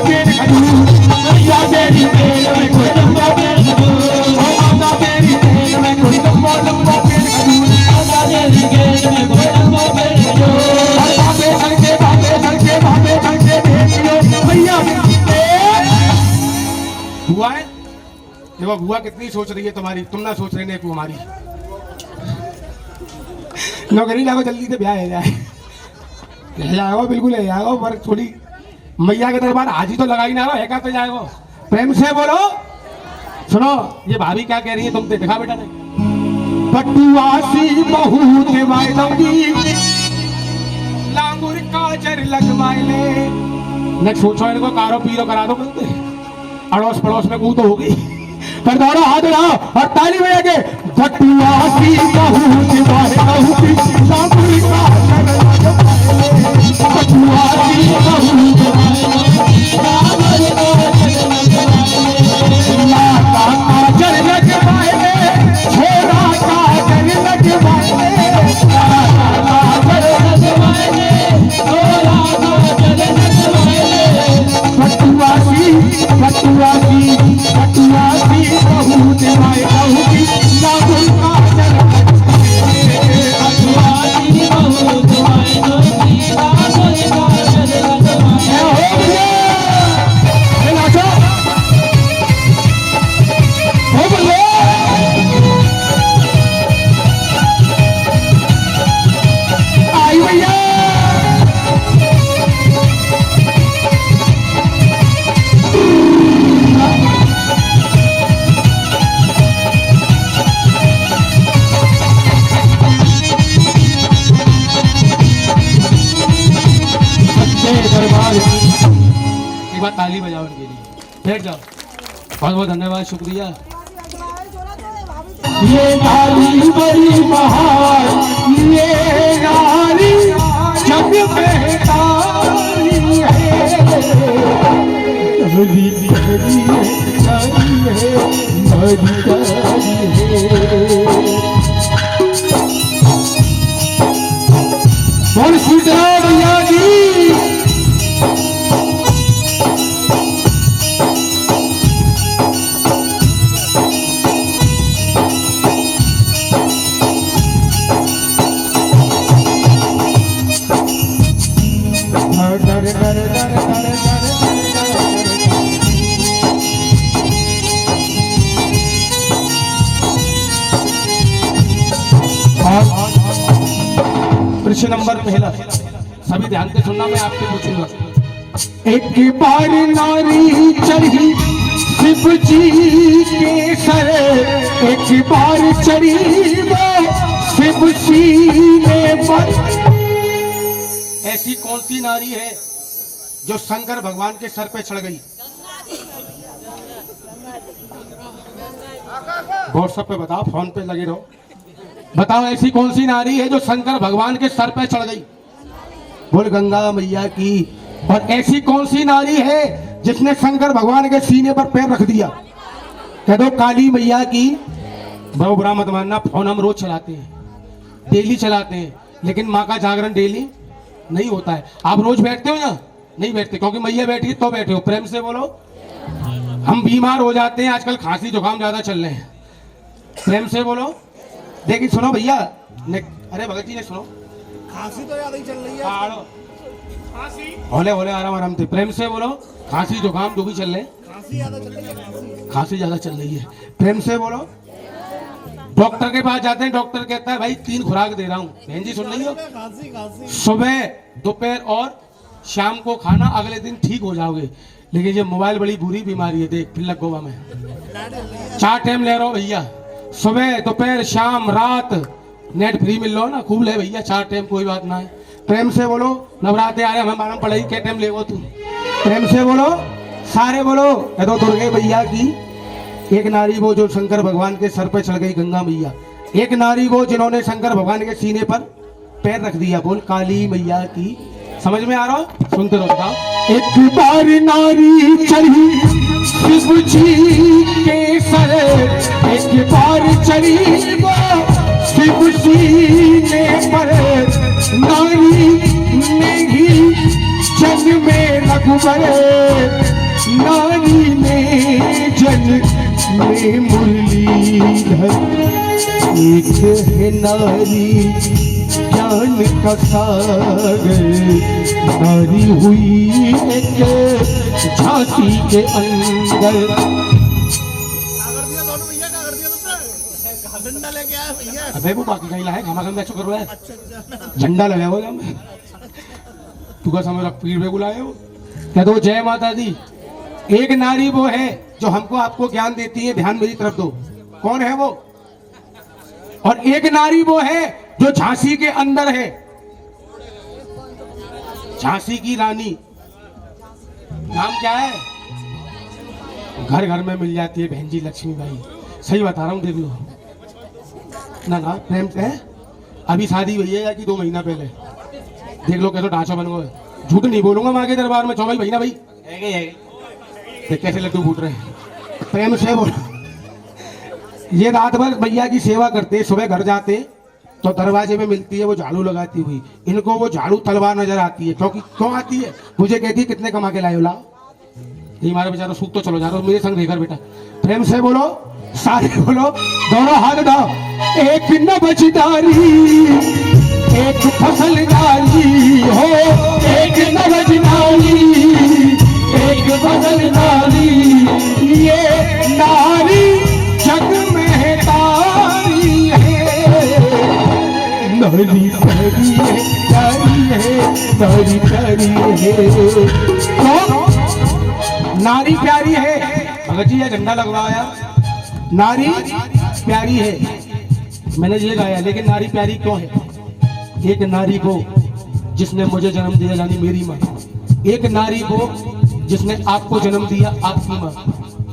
पेड़ खजूर, मैया तेरी पेड़ में कोई लंबा पेड़ खजूर, माता तेरी पेड़ में कोई लंबा लंबा पेड़ खजूर, माता तेरी पेड़ में कोई लंबा पेड़ खजूर, भागे करके भागे करके भागे करके देखियो मैया हुआ है। देखो बुआ कितनी सोच रही है तुम्हारी, तुम ना सोच रहे ने तू हमारी। नौकरी लागो जल्दी से ब्याह है जाए, ले जाओ बिल्कुल ले जाओ, पर थोड़ी मैया के दरबार आज ही तो लगाई ना है क्या पे जाएगो। प्रेम से बोलो। सुनो ये भाभी क्या कह रही है तुमसे, दिखा बेटा ने पटुआसी बहू देवाई लौंगी लांगुर काजर लगवाए ले। न सोचो इनको कारो पीरो करा दो बोलते, अड़ोस पड़ोस में कू तो होगी। पर दौड़ो हाथ उठाओ और ताली बजा के पटुआसी बहू देवाई लौंगी लांगुर काजर लगवाए ले, पटुआसी बहू देवाई लौंगी लांगुर काजर लगवाए ले, छोरा काजर लगवाए ले, काजर लगवाए ले, छोरा काजर लगवाए ले, पटुआसी पटुआसी पटुआसी बहू देवाई लौंगी लांगुर काजर लगवाए ले, पटुआसी बहू देवाई लौंगी लांगुर काजर लगवाए ले। नाचो हो बोलो आई भैया दरबार। एक बार ताली बजाओ उनके लिए, बैठ जाओ। बहुत बहुत धन्यवाद, शुक्रिया। ये नारी बड़ी महान, ये नारी जग में तारी है, बड़ी बड़ी नारी है, बड़ी नारी है। बोल सीता मैया की। प्रश्न नंबर पहला, सभी ध्यान से सुनना, मैं आपसे पूछूंगा। एक बार नारी चढ़ी शिव जी के सर, एक बार चढ़ी वो शिव सीने पर। ऐसी कौन सी नारी है जो शंकर भगवान के सर पे चढ़ गई? व्हाट्सएप पे बताओ, फोन पे लगे रहो, बताओ ऐसी कौन सी नारी है जो शंकर भगवान के सर पे चढ़ गई? बोल गंगा मैया की। और ऐसी कौन सी नारी है जिसने शंकर भगवान के सीने पर पैर रख दिया? कह दो काली मैया की। बहु बुरा मत मानना, फोन हम रोज चलाते हैं, डेली चलाते हैं, लेकिन माँ का जागरण डेली नहीं होता है। आप रोज बैठते हो या नहीं बैठते? क्योंकि मैया बैठी तो बैठे हो। प्रेम से बोलो। हम बीमार हो जाते हैं, आजकल खांसी जुकाम ज्यादा चल रहे हैं। प्रेम से बोलो। देखिए सुनो भैया, अरे भगत जी ने सुनो, खांसी तो ज्यादा ही चल रही है। होले होले आराम आराम से। प्रेम से बोलो। खांसी जुकाम जो भी चल रहे, खांसी ज्यादा चल रही है। खांसी ज्यादा चल रही है। प्रेम से बोलो। डॉक्टर के पास जाते हैं, डॉक्टर कहता है भाई 3 खुराक दे रहा हूँ। बहन जी सुन रही हो? सुबह दोपहर और शाम को खाना, अगले दिन ठीक हो जाओगे। लेकिन ये मोबाइल बड़ी बुरी बीमारी है, देख फिर लग गोवा में 4 टाइम ले रहा हूँ भैया, सुबह दोपहर शाम रात, नेट फ्री मिल लो ना, खूब ले भैया 4 टाइम, कोई बात ना है। प्रेम से बोलो। नवरात्रे आ रहे हैं, हमारा पढ़ाई क्या टाइम ले तू? प्रेम से बोलो, सारे बोलो। तो दुर्गे भैया की। एक नारी वो जो शंकर भगवान के सर पर चढ़ गई, गंगा मैया। एक नारी वो जिन्होंने शंकर भगवान के सीने पर पैर रख दिया, बोल काली मैया की। समझ में आ रहा हो? सुनते रहो। बताओ। एक बार नारी चढ़ी शिव जी के सर, एक बार चढ़ी वो शिव सीने पर। नारी ने ही जग में रघुबर है नारी ज्ञान का सागर, नारी हुई एक झांसी के अंदर। डंडा लेके आया भैया। अबे वो बाकी कहीं लाए घामा घाम करो है, झंडा लगाया हुआ है। तू का समझ पीर पे बुलाए हो क्या? तो जय माता दी। एक नारी वो है जो हमको आपको ज्ञान देती है, ध्यान मेरी तरफ दो। कौन है वो? और एक नारी वो है जो झांसी के अंदर है, झांसी की रानी। नाम क्या है? घर घर में मिल जाती है बहन जी लक्ष्मीबाई। सही बता रहा हूँ, देख लो ना ना, प्रेम से है। अभी शादी हुई है या कि 2 महीना पहले, देख लो कैसे ढांचा बन गए। झूठ नहीं बोलूंगा माँ के दरबार में। चौबल भाई ना भाई देख कैसे लड्डू फूट रहे हैं। प्रेम से बोलो। ये रात भर भैया की सेवा करते, सुबह घर जाते तो दरवाजे में मिलती है वो झाड़ू लगाती हुई। इनको वो झाड़ू तलवार नजर आती है। क्योंकि क्यों आती है? मुझे कहती है कितने कमा के लाए हो? लाओ। ये हमारे बेचारा सूख तो चलो जा रहा, मेरे संग रहकर बेटा। प्रेम से बोलो, सारे बोलो, दोनों हाथ उठाओ। एक नवजदारी एक फसलदारी हो, एक नवजदारी एक फसलदारी, ये नारी जग में तारी है। नारी प्यारी है, नारी है, नारी प्यारी है। तो नारी प्यारी है। भगत जी ये झंडा लगवाया, नारी प्यारी है। मैंने ये गाया, लेकिन नारी प्यारी क्यों है? एक नारी को जिसने मुझे जन्म दिया यानी मेरी माँ, एक नारी को जिसने आपको जन्म दिया आपकी माँ,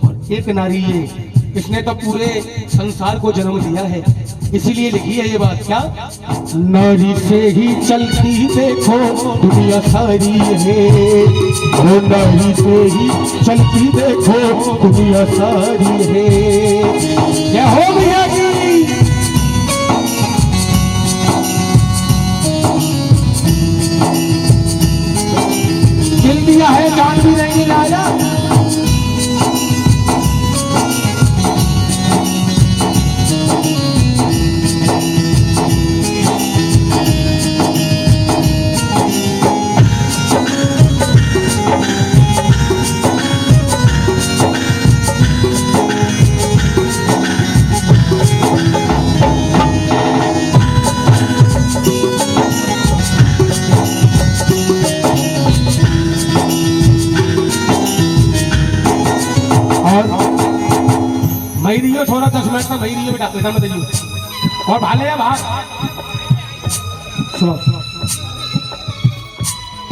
और एक नारी ये इसने तो पूरे संसार को जन्म दिया है। इसीलिए लिखी है ये बात। क्या? नारी से ही चलती देखो दुनिया सारी है, वो नारी से ही चलती देखो दुनिया सारी है। क्या हो भैया जी? दिल दिया है, जान भी नहीं लाया। मई रही थोड़ा 10 मिनट का मई रही बेटा, पैसा मत दीजिए। और भाले या भाग सुनो,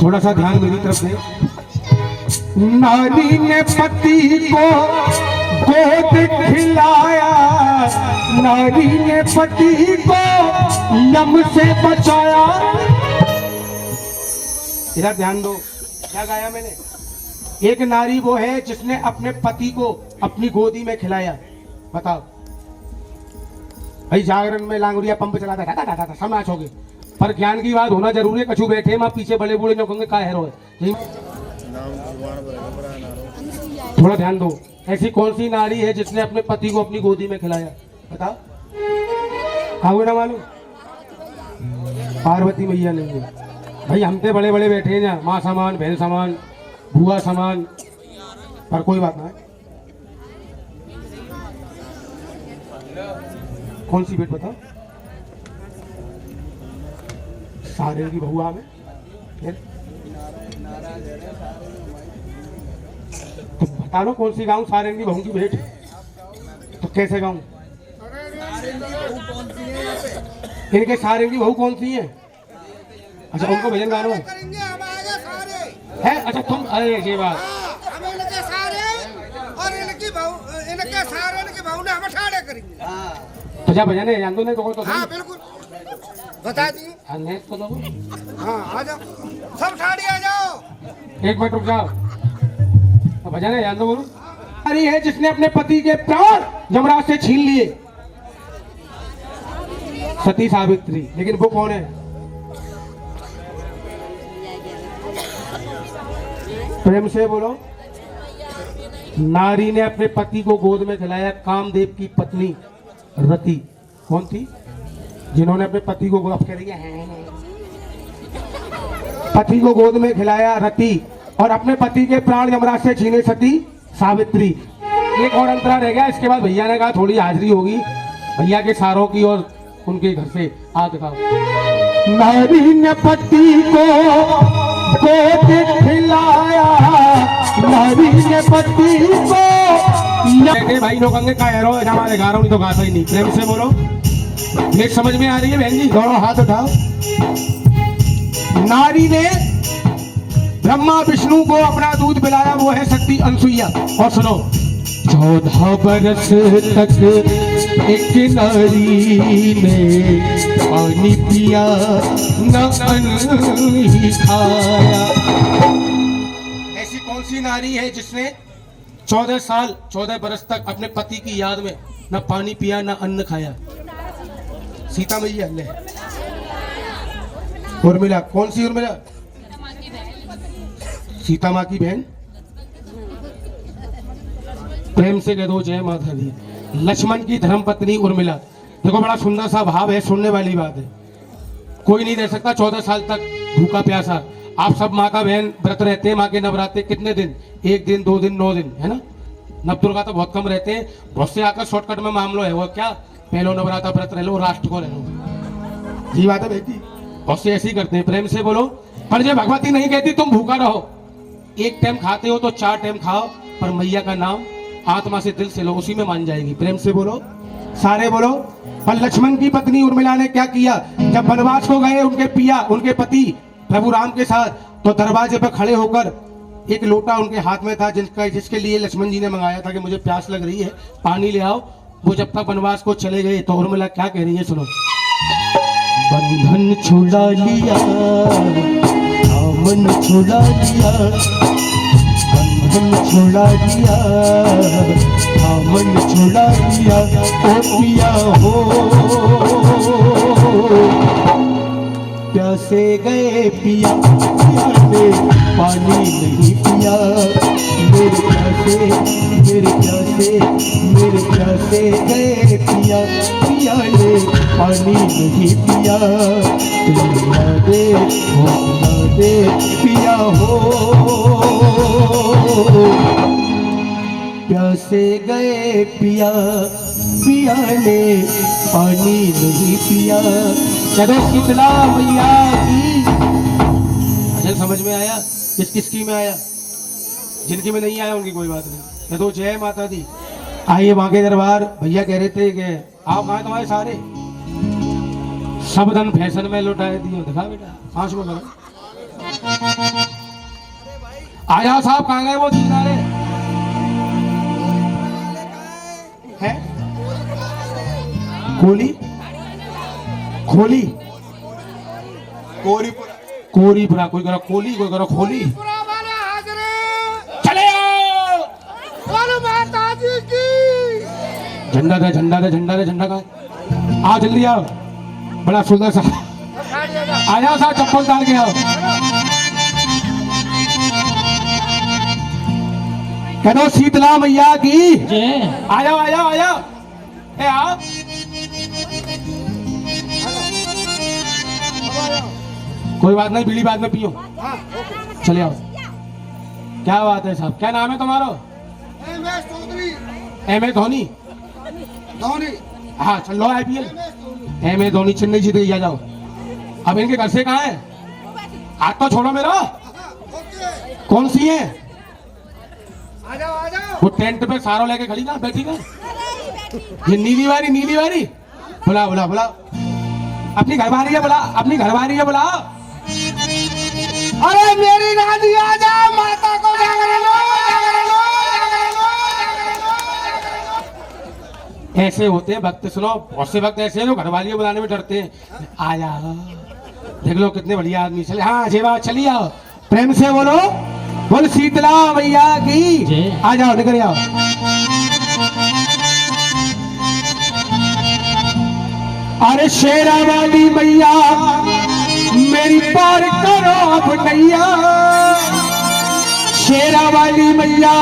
थोड़ा सा ध्यान मेरी तरफ दे। नारी ने पति को गोद खिलाया, नारी ने पति को यम से बचाया। इधर ध्यान दो, क्या गाया मैंने? एक नारी वो है जिसने अपने पति को अपनी गोदी में खिलाया। बताओ भाई, जागरण में लांगुरिया पंप चलाता था, सब नाच हो गए। पर ज्ञान की बात होना जरूरी है। कछु बैठे वहां पीछे बड़े बूढ़े जो कहेंगे का हेरो है। थोड़ा ध्यान दो। ऐसी कौन सी नारी है जिसने अपने पति को अपनी गोदी में खिलाया? बताओ। हाँ ना मालूम? पार्वती मैया नहीं है भाई। हम पे बड़े बड़े बैठे हैं ना, माँ समान, बहन समान, बुआ समान। पर कोई बात ना है। कौन सी बेट बताओ? सारे की बहुआ में तो बता लो कौन सी गाऊं? सारे की बहू की भेंट तो कैसे गाऊं? इनके सारे की बहू कौन सी है? अच्छा उनको भजन गानो है? अच्छा तुम, अरे ये बात हम इनके सारे और इनकी बहू, इनके सारे इनकी बहू ने हम ठाड़े करेंगे। तो जा भजन है जान दो नहीं तो हाँ बिल्कुल बता दी। हाँ आ जाओ सब ठाड़ी आ जाओ। एक मिनट रुक जाओ। तो भजन है जान दो बोलो। नारी है जिसने अपने पति के प्राण यमराज से छीन लिए, सती सावित्री। लेकिन वो कौन है? प्रेम से बोलो। नारी ने अपने पति को गोद में खिलाया, कामदेव की पत्नी रति। कौन थी? जिन्होंने अपने पति को अब कह रही है पति को गोद में खिलाया रति और अपने पति के प्राण यमराज से छीने सती सावित्री। एक और अंतरा रह गया, इसके बाद भैया ने कहा थोड़ी हाजिरी होगी भैया के सारों की और उनके घर से। आ दिखाओ। नारी ने पति को गोद खिलाया, नारी ने पति को भाई लोग अंगे का एरो है हमारे गारों नहीं तो गाता ही नहीं। प्रेम से बोलो, ये समझ में आ रही है बहन जी? दोनों हाथ उठाओ। नारी ने ब्रह्मा विष्णु को अपना दूध पिलाया, वो है शक्ति अनसुईया। और सुनो, 14 बरस तक एक नारी ने पानी पिया न अन्न ही खाया। ऐसी कौन सी नारी है जिसने 14 साल 14 बरस तक अपने पति की याद में न पानी पिया न अन्न खाया? सीता मैया ले। उर्मिला, कौन सी उर्मिला? सीता माँ की बहन। प्रेम से कह दो जय माता दी। लक्ष्मण की धर्मपत्नी उर्मिला। देखो बड़ा सुंदर सा भाव है, सुनने वाली बात है। कोई नहीं रह सकता 14 साल तक भूखा प्यासा। आप सब माँ का बहन व्रत रहते हैं। माँ के नवरात्रे कितने दिन? 1 दिन 2 दिन 9 दिन, है ना? नवदुर्गा तो बहुत कम रहते हैं। बहुत से आकर शॉर्टकट में मामला है, वो क्या पहलो नवरात्रा व्रत रह लो, राष्ट्र को रह लो। जी बात है बेटी, बहुत से ऐसे ही करते हैं। प्रेम से बोलो, पर जब भगवती नहीं कहती तुम भूखा रहो, एक टाइम खाते हो तो 4 टाइम खाओ, पर मैया का नाम आत्मा से दिल से लो, उसी में मान जाएगी। प्रेम से बोलो, सारे बोलो। पर लक्ष्मण की पत्नी उर्मिला ने क्या किया? जब वनवास को गए उनके पिया, उनके पति प्रभु राम के साथ, तो दरवाजे पर खड़े होकर एक लोटा उनके हाथ में था जिसके लिए लक्ष्मण जी ने मंगाया था कि मुझे प्यास लग रही है, पानी ले आओ। वो जब तक वनवास को चले गए तो उर्मिला क्या कह रही है, सुनो। बंधन छुड़ा लिया, दामन छुड़ा लिया, बंधन छुड़ा लिया, दामन छुड़ा लिया, ओ पिया हो प्यासे गए पिया, पिया ने पानी नहीं पिया। मेरे प्यासे मेरे प्यासे मेरे प्यासे गए पिया, पिया ने पानी नहीं पिया। पिला दे पिया हो प्यासे गए पिया, पिया ने पानी नहीं पिया। चलो शीतला मैया की भजन समझ में आया? किस किसकी में आया? जिनकी में नहीं आया उनकी कोई बात नहीं। चलो जय माता दी। आइए बांके दरबार। भैया कह रहे थे कि आओ, कहाँ तुम्हारे सारे सब धन फैशन में लुटाए दिए। दिखा बेटा, पांच में करो। आ जाओ साहब, कहाँ गए वो तीन सारे हैं? कोली खोली कोरीपुरा, कोई करो कोली, कोई करो खोली। चले आओ, माता जी की झंडा दे, झंडा दे, झंडा दे, झंडा का। आओ जल्दी आओ, बड़ा सुंदर सा। आ जाओ साहब, चप्पल डाल के आओ। कह दो शीतला मैया की। आ जाओ आ जाओ आ जाओ, ए आओ। कोई बात नहीं, बीड़ी बाद में पियो। चले आओ। क्या बात है साहब, क्या नाम है तुम्हारा? M A Dhoni. हाँ चलो IPL M A Dhoni Chennai जीत गई। आ जाओ। अब इनके घर से कहाँ है? हाथ तो छोड़ो मेरा। कौन सी है? आ जाओ आ जाओ। वो टेंट पे सारों लेके खड़ी ना, बैठी ना, ये नीली वाली, नीली वाली। बुला बुला बुला, अपनी घरवाली है बुला, अपनी घरवाली है बुला। अरे मेरी रानी आ जा, माता को जागरण लो। ऐसे होते हैं भक्त, सुनो, बहुत से भक्त ऐसे हैं जो घरवाली बुलाने में डरते हैं। आ जा, देख लो कितने बढ़िया आदमी। चले हाँ जेवा, चलिए आओ। प्रेम से बोलो, बोल शीतला मैया की। आ जाओ, निकल आओ। अरे शेरा वाली मैया मेरी पार करो अब नैया, शेरा वाली मैया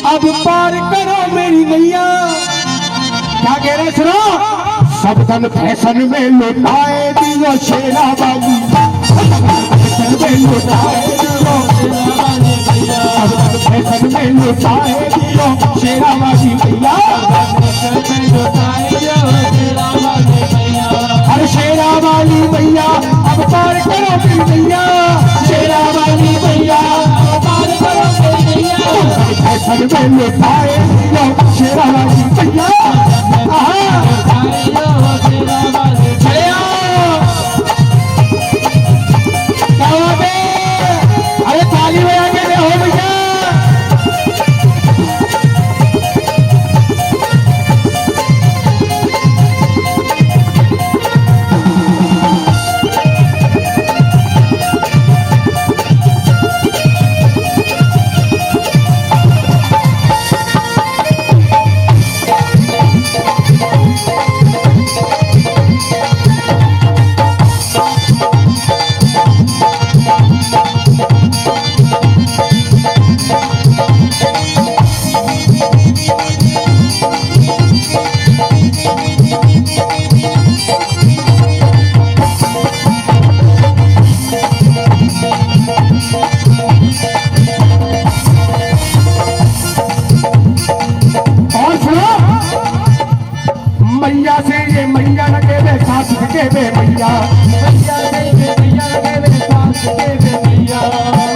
अब पार करो मेरी नैया। क्या कह रहे सुनो, सब धन फैशन में लुटाए दियो शेरा वाली, फैशन में लुटाए दियो शेरा वाली भैया, फैशन में लुटाए दियो शेरा वाली भैया, फैशन में लुटाए दियो शेरा वाली भैया। अरे शेरा वाली भैया अब पार करो मेरी भैया, शेरा वाली भैया अब पार करो मेरी भैया, फैशन में लुटाए दियो शेरा वाली भैया। चले आओ, क्या बात है? अरे ताली बजा के दे हो भैया। मैया से ये मैया लगे वे साथ के वे मैया, मैया से ये मैया लगे वे साथ के वे मैया,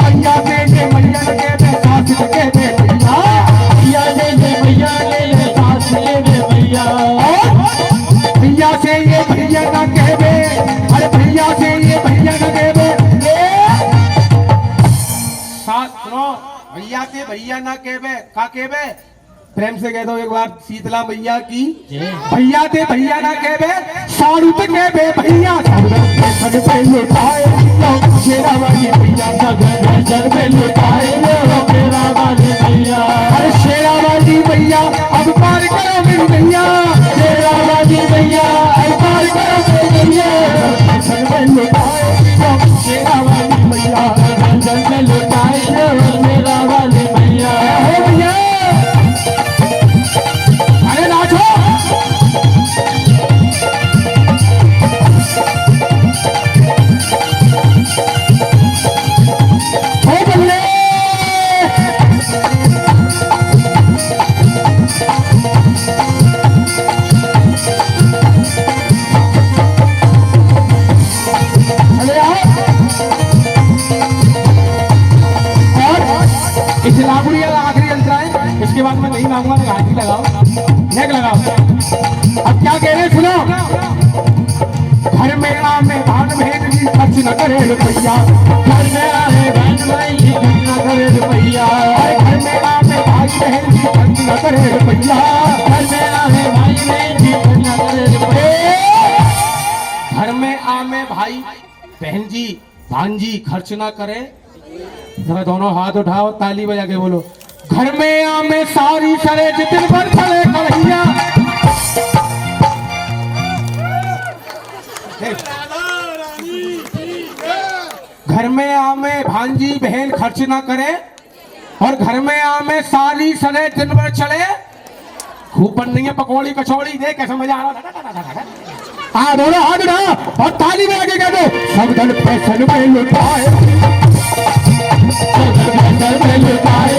मैया से ये मैया लगे वे साथ के वे मैया, मैया से ये मैया लगे वे साथ के वे मैया, भैया से ये भैया ना कहवे, अरे भैया से ये भैया ना कहवे, साथ सुनो, भैया के भैया ना कहवे, का कहवे? प्रेम से कह दो एक बार, शीतला मैया की भैया थे भैया ना कहवे, सारू तो कहवे भैया, फैशन में लुटाए दियो शेरा वाली भैया, फैशन में लुटाए दियो शेरा वाली भैया, अरे शेरा वाली भैया अब पार करो मेरी भैया, शेरा वाली भैया अब पार करो मेरी भैया, फैशन में लुटाए दियो शेरा वाली भैया, फैशन में लुटाए दियो शेरा वाली भैया। हे भैया अरे नाचो, हो बल्ले अरे आओ। और इस लागुड़ी वाला आखिरी अंतर है, इसके बाद मैं नहीं मांगूंगा तो घाटी लगाओ, नेक लगाओ। अब क्या कह रहे हैं सुनो, घर में आमे भान बहन जी खर्च न करे रुपैया, घर में आए बहन भाई जी खर्च न करे रुपैया, घर में आमे भाई बहन जी खर्च न करे रुपैया, घर में आए भाई बहन जी खर्च न करे रुपैया, घर में आमे भाई बहन जी भांजी खर्च ना करे, जरा दोनों हाथ उठाओ, ताली बजा के बोलो, घर में आमे सारी सरे दिन भर चले कढ़ैया, घर में आमे भांजी बहन खर्च ना करे, और घर में आमे सारी सरे दिन भर चले, खूब बन रही है पकौड़ी कचौड़ी, देख कैसा मजा आ रहा है। दोनों हाथ उठाओ और ताली बजा के कह दो, सब धन फैशन में लुटाए, सब धन फैशन में लुटाए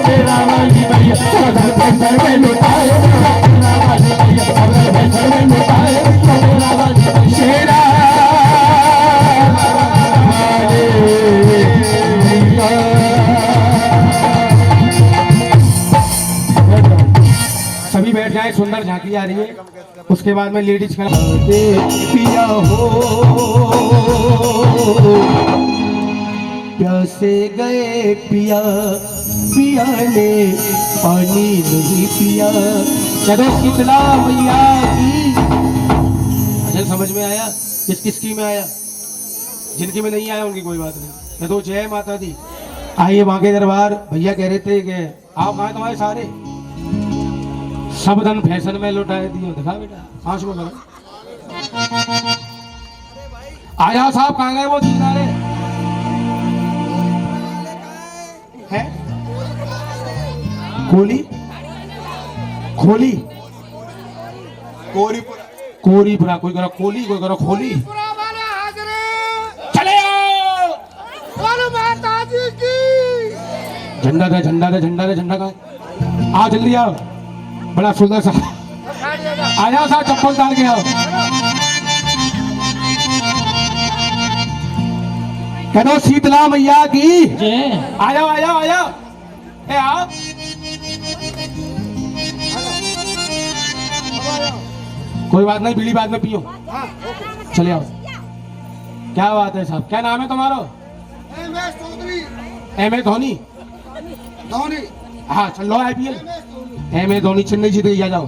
शेरा वाली भैया, सब धन फैशन में लुटाए शेरा वाली भैया, सब धन फैशन में लुटाए शेरा वाली भैया, शेरा सभी बैठ जाए, सुंदर झांकी आ रही है, उसके बाद में लेडीज का पिया हो प्यासे गए पिया, पिया ने पानी नहीं पिया, चलो शीतला मैया की भजन समझ में आया? किस किसकी में आया? जिनकी में नहीं आया उनकी कोई बात नहीं, मैं तो जय माता दी। आइए बांके दरबार, भैया कह रहे थे कि आप कहाँ तुम्हारे सारे सब धन फैशन में लुटाए दिए, दिखा बेटा आंसू करो। आया साहब कहाँ गए वो दीदारे है? खोली खोली कोरी बुरा, कोई करो कोली, कोई करो खोली। पूरा वाले हाजरे चले आओ। और माता जी की झंडा दे, झंडा दे, झंडा दे, झंडा का आओ जल्दी आओ। बड़ा सुंदर सा आ जाओ साहब, चप्पल उतार के आओ। कह दो शीतला मैया की आ जाओ, आ जाओ, आ जाओ। ए आओ। कोई बात नहीं, बीड़ी बाद में पियो। चले आओ। क्या बात है साहब, क्या नाम है तुम्हारा? MS Chaudhary MS Dhoni. धोनी हाँ चल लो IPL। MS धोनी चेन्नई जीत गई, आ जाओ।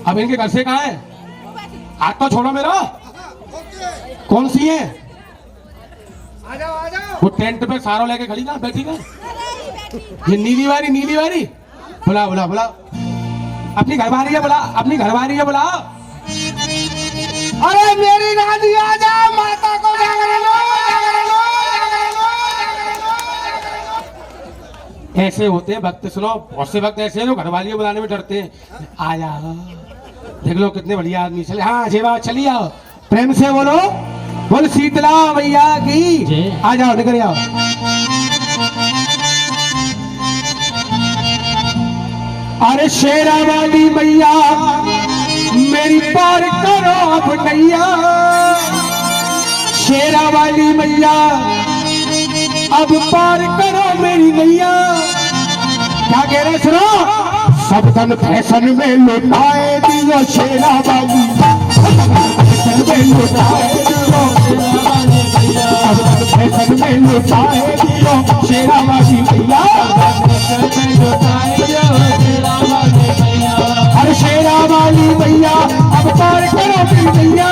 अब इनके घर से कहाँ है? हाथ तो छोड़ो मेरा। ओके कौन सी है? आ जाओ वो टेंट पे सारों लेके खड़ी ना बैठी है। ये नीली वाली, नीली वाली। बुला बुला बुला, अपनी घरवाली है बुला, अपनी घरवाली है बुला। अरे मेरी नानी आ जा, माता को जागरण लो, जागरण लो, जागरण लो, जागरण लो। ऐसे होते हैं भक्त, सुनो बहुत से भक्त ऐसे हैं जो घरवाली को बुलाने में डरते हैं। आ जाओ, देख लो कितने बढ़िया आदमी। चले हाँ जेवा, चलिए आओ। प्रेम से बोलो, बोल शीतला मैया की। आ जाओ, निकल आओ। अरे शेरा वाली मैया मेरी पार करो अब नैया। शेरा वाली मैया अब पार करो मेरी नैया। क्या कह रहे सुनो। सब धन फैशन में लुटाए दियो शेरा वाली, फैशन में लुटाए दियो शेरा वाली मैया। सब धन फैशन में लुटाए दियो शेरा वाली मैया। हर शेरा वाली मैया अब पार करो मेरी मैया।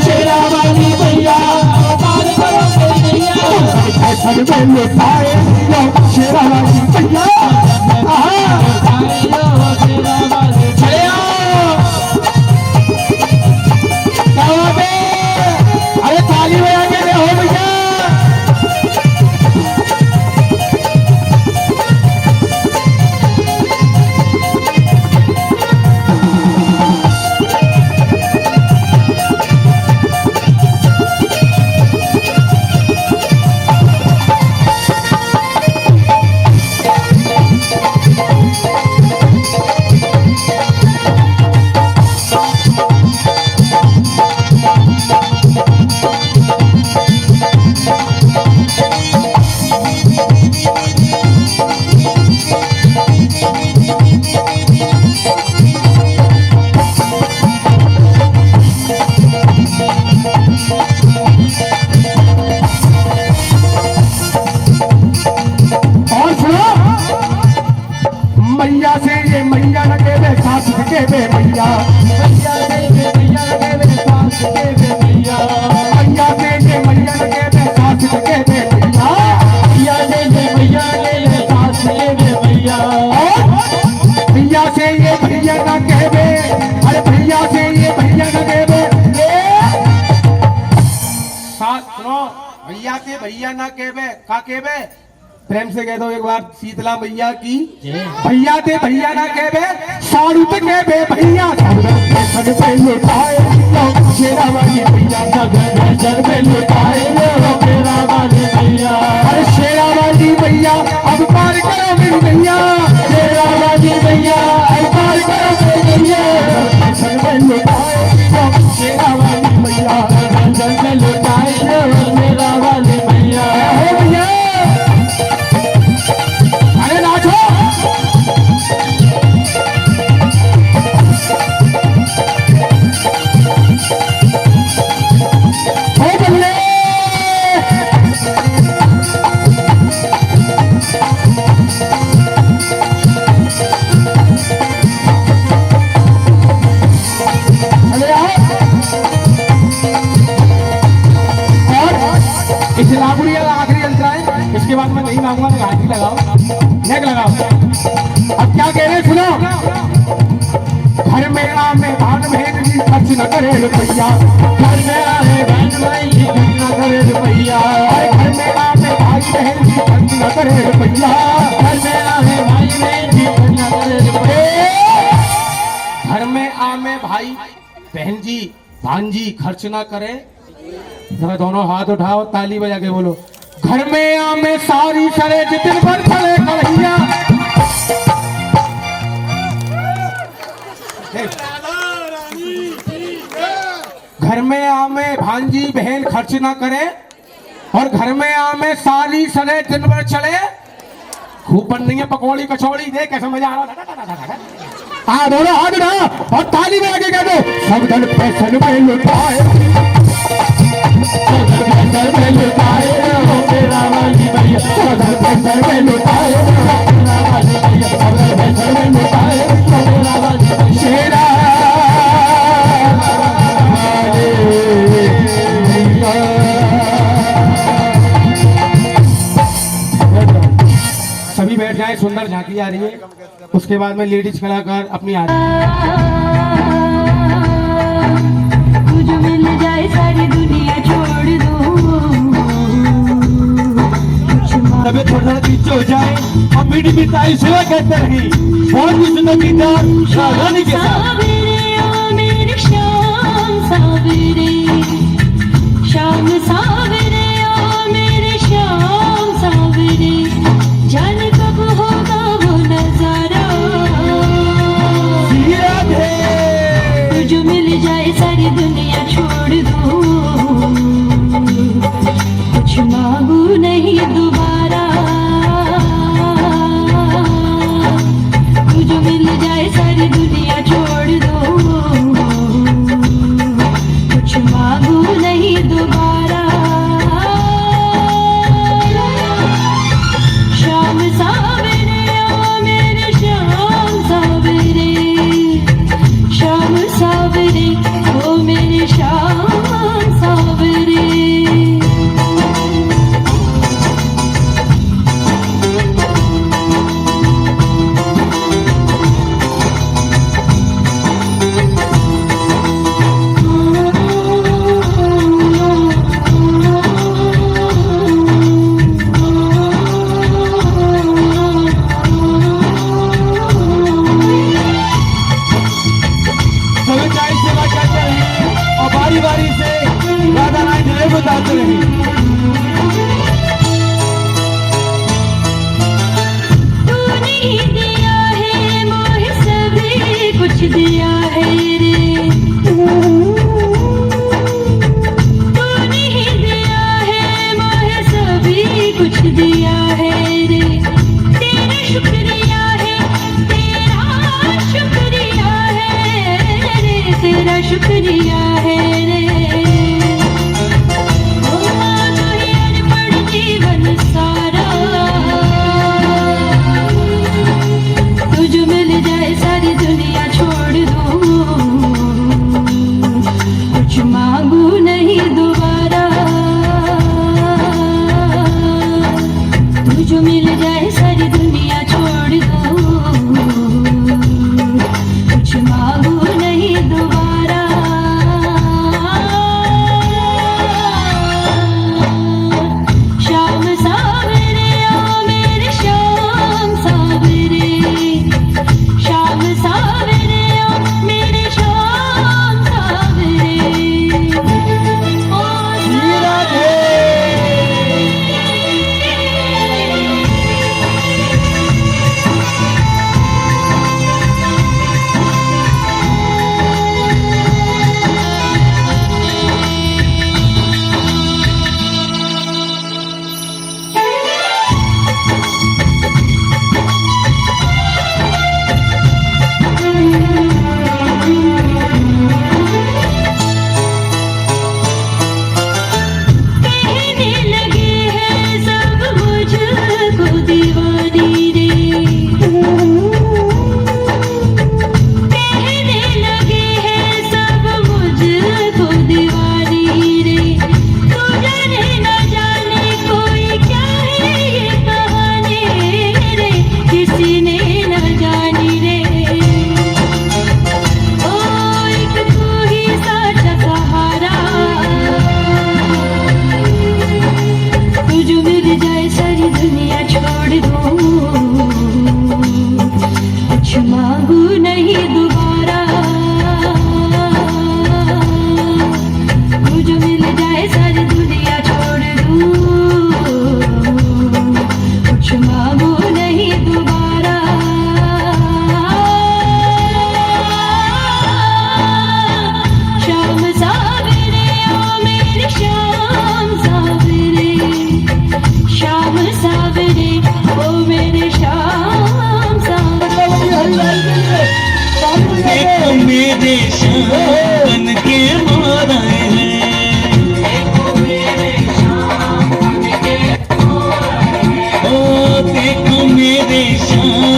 शेरा वाली मैया अब पार करो मेरी मैया। फैशन में लुटाए दियो शेरा वाली मैया। चले आओ। क्या बात है? अरे ताली बजा के हो भैया। मैया से ये मैया लगे वे सास लगे वे मैया। मैया से ये मैया लगे वे सास लगे वे मैया। मैया से ये मैया लगे वे सास लगे वे मैया। मैया से ये मैया लगे वे सास लगे वे मैया। भैया से ये भैया ना कहवे, अरे भैया से ये भैया ना कहवे। सुनो, भैया के भैया ना कहवे, का कहवे? प्रेम से कह दो एक बार, शीतला मैया की। भैया ते भैया ना कहवे, साड़ू ते कहवे भैया। सग पे लुटाए लो शेरा वाली मैया। सग पे लुटाए लो शेरा वाली मैया। अरे शेरा वाली मैया अब पार करो मेरी मैया। शेरा वाली मैया अब पार करो मेरी मैया। सग पे लुटाए लो शेरा वाली मैया। सग पे लुटाए लो शेरा वाली मैया। हो भैया अरे नाचो। हो बल्ले। अरे आओ। और इस लाखुड़ी का आखिरी अंतरा है, इसके बाद मैं नहीं मांगूंगा। हाथी लगाओ, नेक लगाओ। अब क्या कह रहे सुनो। घर में आमे भान भेद जी खर्च न करे रुपैया। घर में आमे भान भाई जी खर्च न करे रुपैया। घर में आमे भाई बहन जी खर्च न करे रुपैया। घर में आमे भाई बहन जी खर्च न करे रुपैया। घर में आमे भाई बहन जी भांजी खर्च ना करे। जरा दोनों हाथ उठाओ, ताली बजा के बोलो। घर में आमे सारी सरे जितन पर चले कढ़ैया। घर में आमे भांजी बहन खर्च ना करे, और घर में आमे सारी सरे दिन भर चले। खूब बन रही है पकौड़ी कचौड़ी, देख कैसे मजा आ रहा। हाँ दोनों हाथ उठाओ और ताली में आगे कह दो। सब धन फैशन में लुटाए, सब धन फैशन में लुटाए हो मेरा वाली भैया, सब धन फैशन में लुटाए हो मेरा वाली भैया, सब धन फैशन में लुटाए हो मेरा वाली भैया। शेरा सभी बैठ जाए, सुंदर झांकी आ रही है। उसके बाद में लेडीज कलाकार अपनी आ रही तुझे मिल जाए सारी दुनिया छोड़ दो। तबीयत थोड़ा नीचे हो जाए और मीठी मिठाई सेवा करते रही। बहुत ही सुंदर गीत रानी के साथ। मेरी शाम सावरे, शाम सावरे ओ मेरे शाम सावरे, जाने कब होगा वो नजारा। तुझे मिल जाए सारी दुनिया छोड़ दो, कुछ मांगू नहीं दोबारा। तुझे मिल जाए सारी दुनिया छोड़ दो, कुछ मांगू नहीं दोबारा। शाम सावरे ओ मेरे शाम सावरे, शाम सावरे ओ मेरे शाम सावरे। सभी चाय सेवा करते रहे और बारी बारी से राधा रानी जय बताते रहे। तूने ही दिया है मोहे सभी कुछ दिया है रे, तूने ही दिया है मोहे सभी कुछ दिया है रे। तेरा शुक्रिया है, तेरा शुक्रिया है रे, तेरा शुक्रिया है रे। ओ तो ही अनपढ़ जीवन सारा, तुझे मिल जाए सारी दुनिया छोड़ दो, कुछ मांगू नहीं दोबारा। तुझे मिल जाए सारी दुनिया छोड़ दो, कुछ मांगू नहीं दोबारा।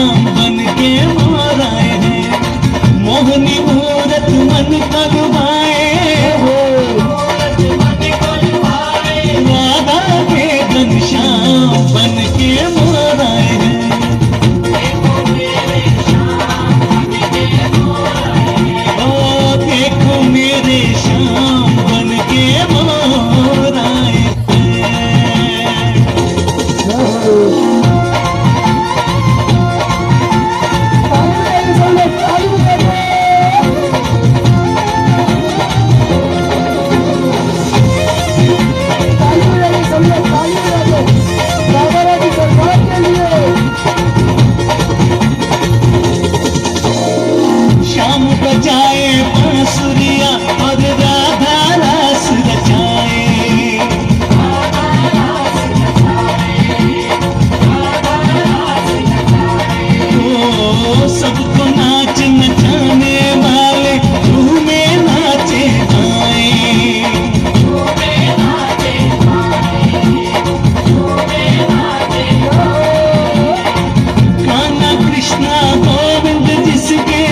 श्याम बन के मोराए हैं, मोहनी मूरत मन का लुभाए हो, राधा के घनश्याम बन के मोराए हैं। ओ देखो मेरे श्याम बन के मोराए हैं। श्याम बजाए बांसुरिया और राधा रास रचाए, ओ सबको नाच नचाने वाले झूमे नाचे आए। कान्हा कृष्णा गोविंद जिसके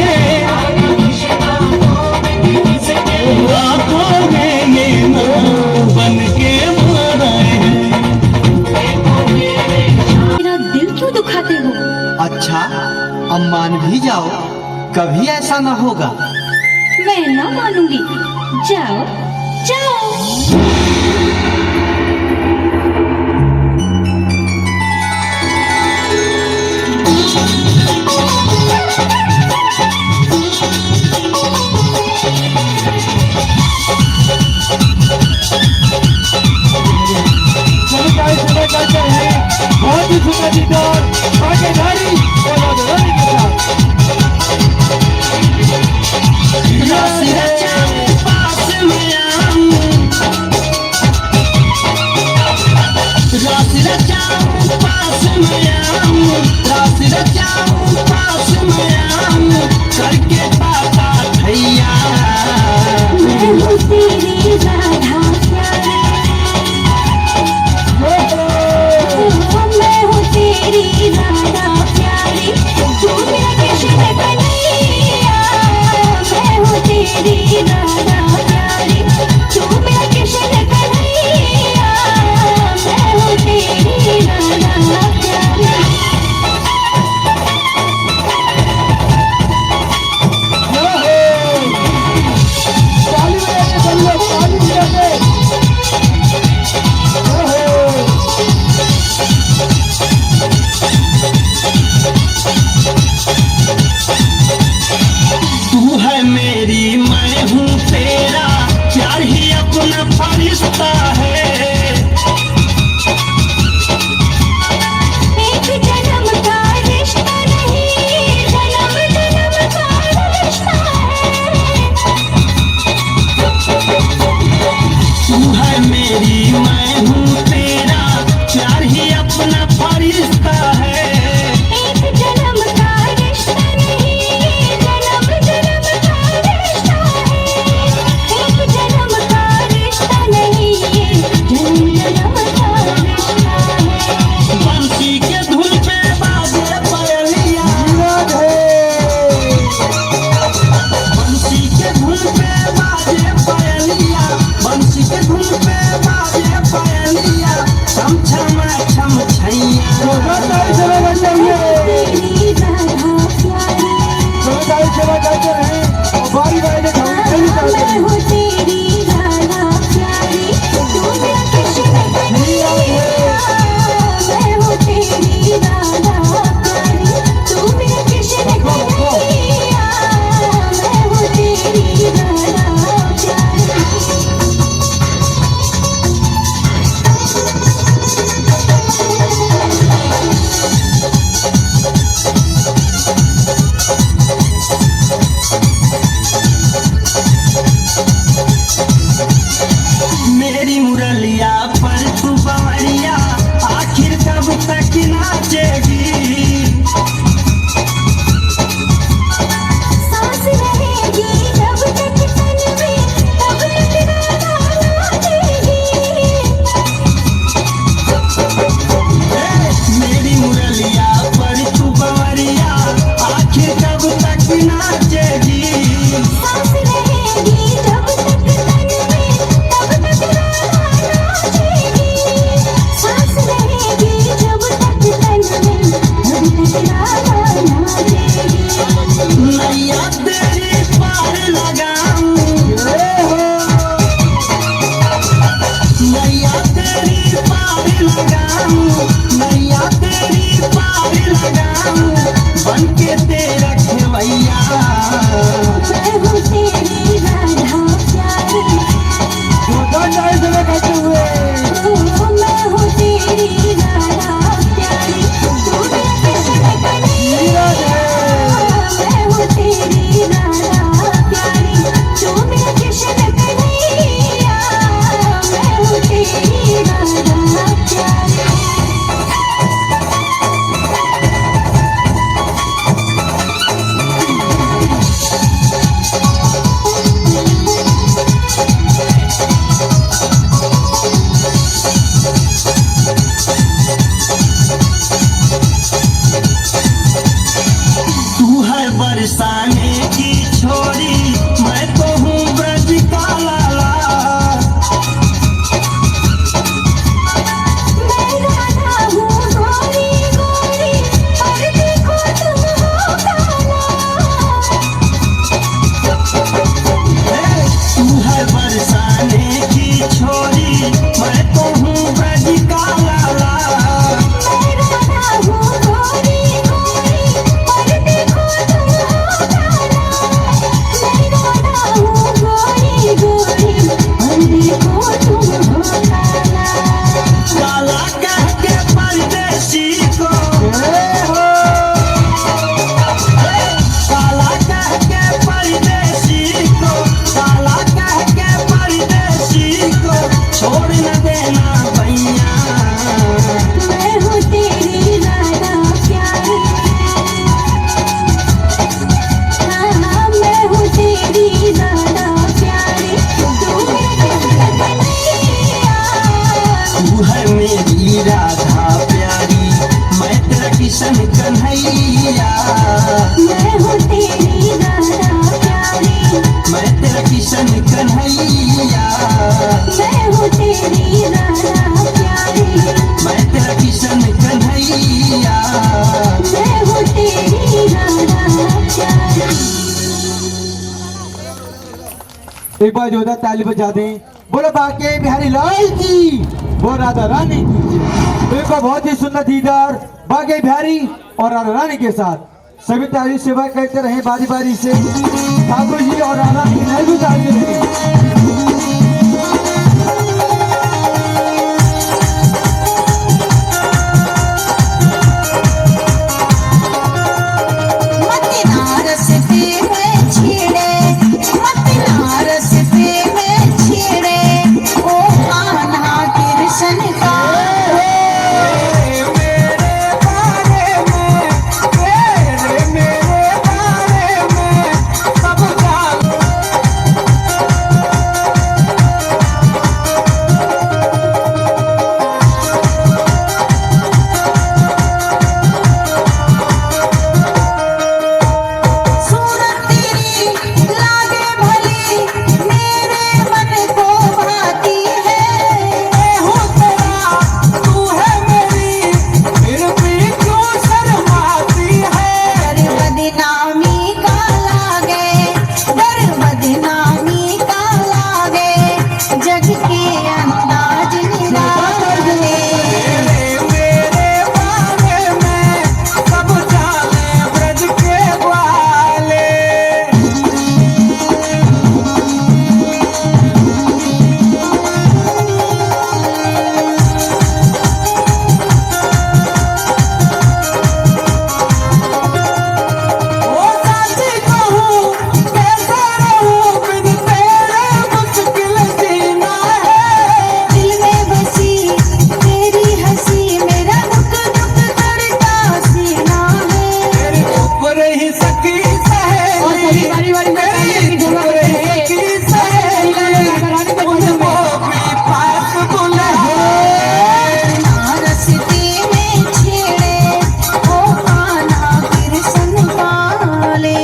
आंखों में ये नाम बन के मोराए हैं। मेरा दिल क्यों दुखाते हो? अच्छा, अब मान भी जाओ, कभी ऐसा न होगा। मैं ना मानूंगी। जाओ जाओ। बहुत ही सुंदर गीत और भाग्यधारी रानी के साथ पास में तेरा खेवैया मैं हूँ तेरी राधा प्यारी मैं हूँ तेरी राधा प्यारी तू मेरा कृष्ण कन्हैया मैं हूँ तेरी राधा प्यारी तू मेरा कृष्ण कन्हैया मैं हूँ तेरी राधा प्यारी तू है बरसाने की छोरी मैं तो हूँ ब्रज का लाला मैं राधा हूँ गोरी गोरी पर देखो तुम हो काला तू है बरसाने की छोरी मैं तो हूँ ब्रज का लाला मैं राधा हूँ गोरी गोरी पर देखो तुम हो काला मैं राधा हूँ गोरी गोरी पर देखो तुम हो काला काला कह के परदेसी को काला कह के परदेसी को काला कह के परदेसी को छोड़ न देना भैया मैं हूँ तेरी राधा प्यारी हाँ मैं हूँ तेरी राधा प्यारी तू मेरा कृष्ण कन्हैया तू है मेरी राधा प्यारी मैं तेरा किशन कन्हैया मैं हूँ तेरी राधा प्यारी मैं तेरा किशन कन्हैया मैं हूँ तेरी राधा प्यारी मैं तेरा किशन कन्हैया मैं हूँ तेरी राधा प्यारी एक बार जोरदार ताली बजा दें। बोलो बाके बिहारी लाल की, वो राधा रानी की। तो एक बार बहुत ही सुंदर दीदार बाके बिहारी और राधा रानी के साथ सभी ताली सेवा करते रहे बारी बारी से। ठाकुर जी और राधा की नहर भी ताली रहे। मत नारसते में छेड़े मत नारसते में छेड़े ओ कान्हा कृष्ण का सूरत तेरी लागे भली मेरे मन को भाती है हूँ तेरा तू है मेरी फिर भी क्यों शर्माती है डर बदनामी का लागे डर बदनामी का लागे जग के अंदाज निराले मेरे बारे में सब जाने ब्रज के ग्वाले ओ साथी कहूँ कैसे रहूँ बिन तेरे मुश्किल जीना है दिल में बसी तेरी हंसी मेरा दुख दुख करता सीना है तेरी ऊपर ही सखी सहेली मेरी ऊपर ही सहेली उनको भी पास बुला नारसती में छेड़े ओ कान्हा कृष्ण काले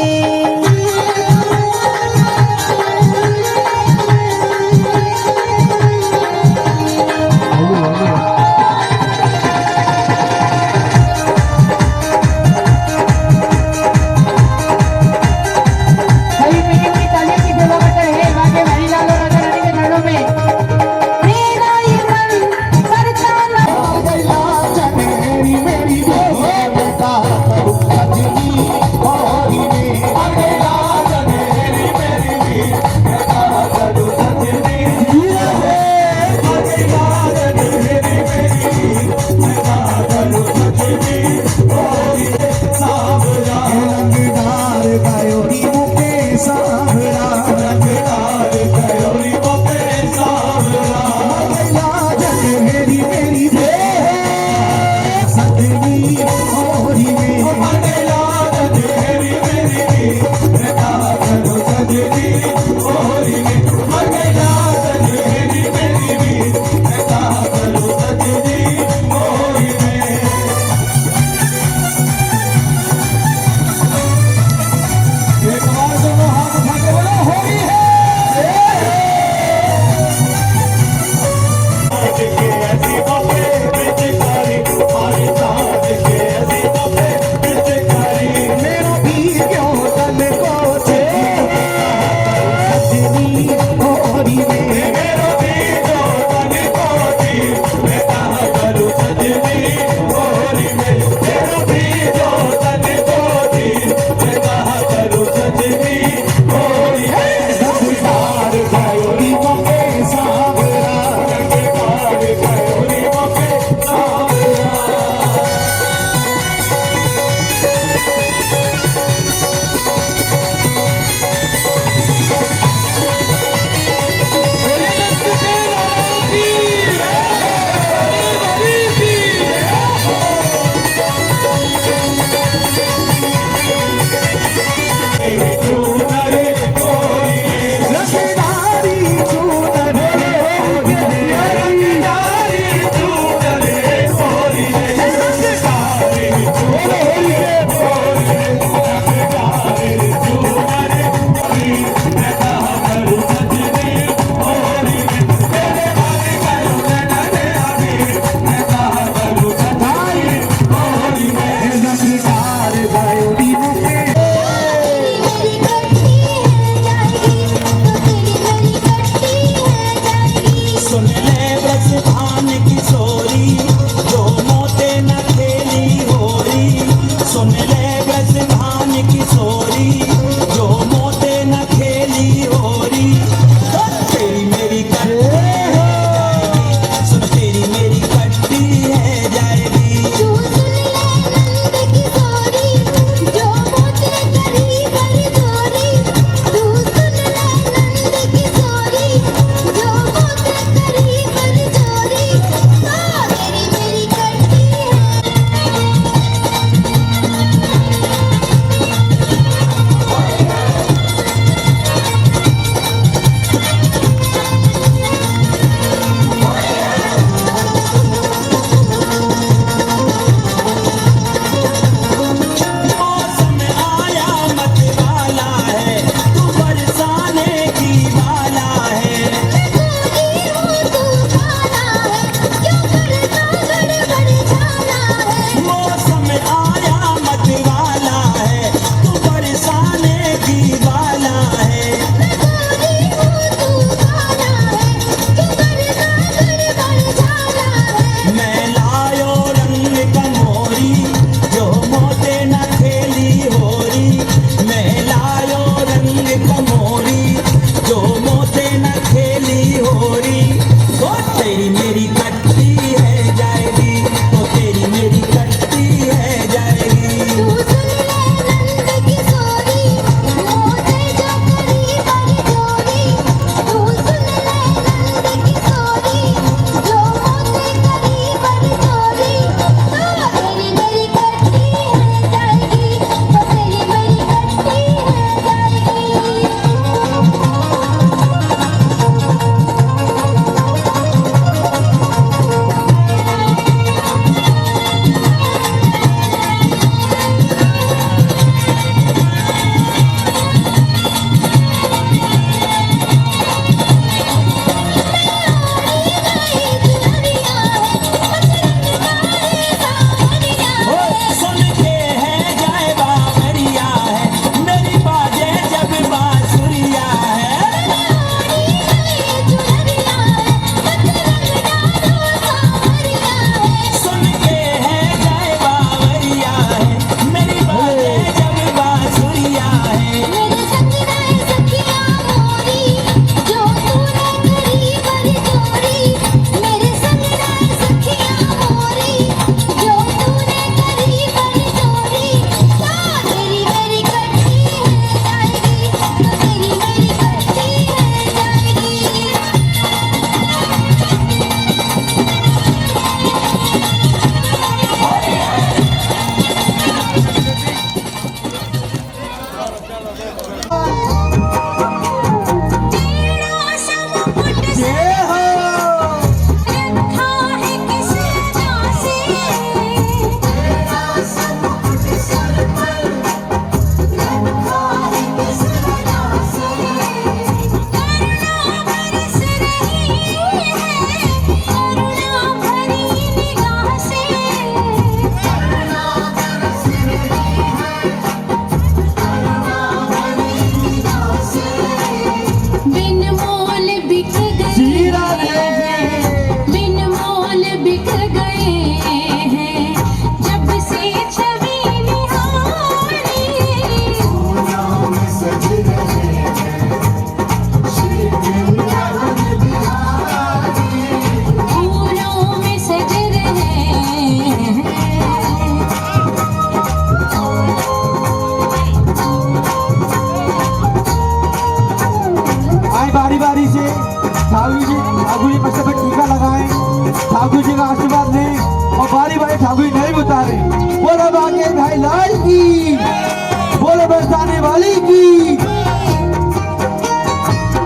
बजाने वाली की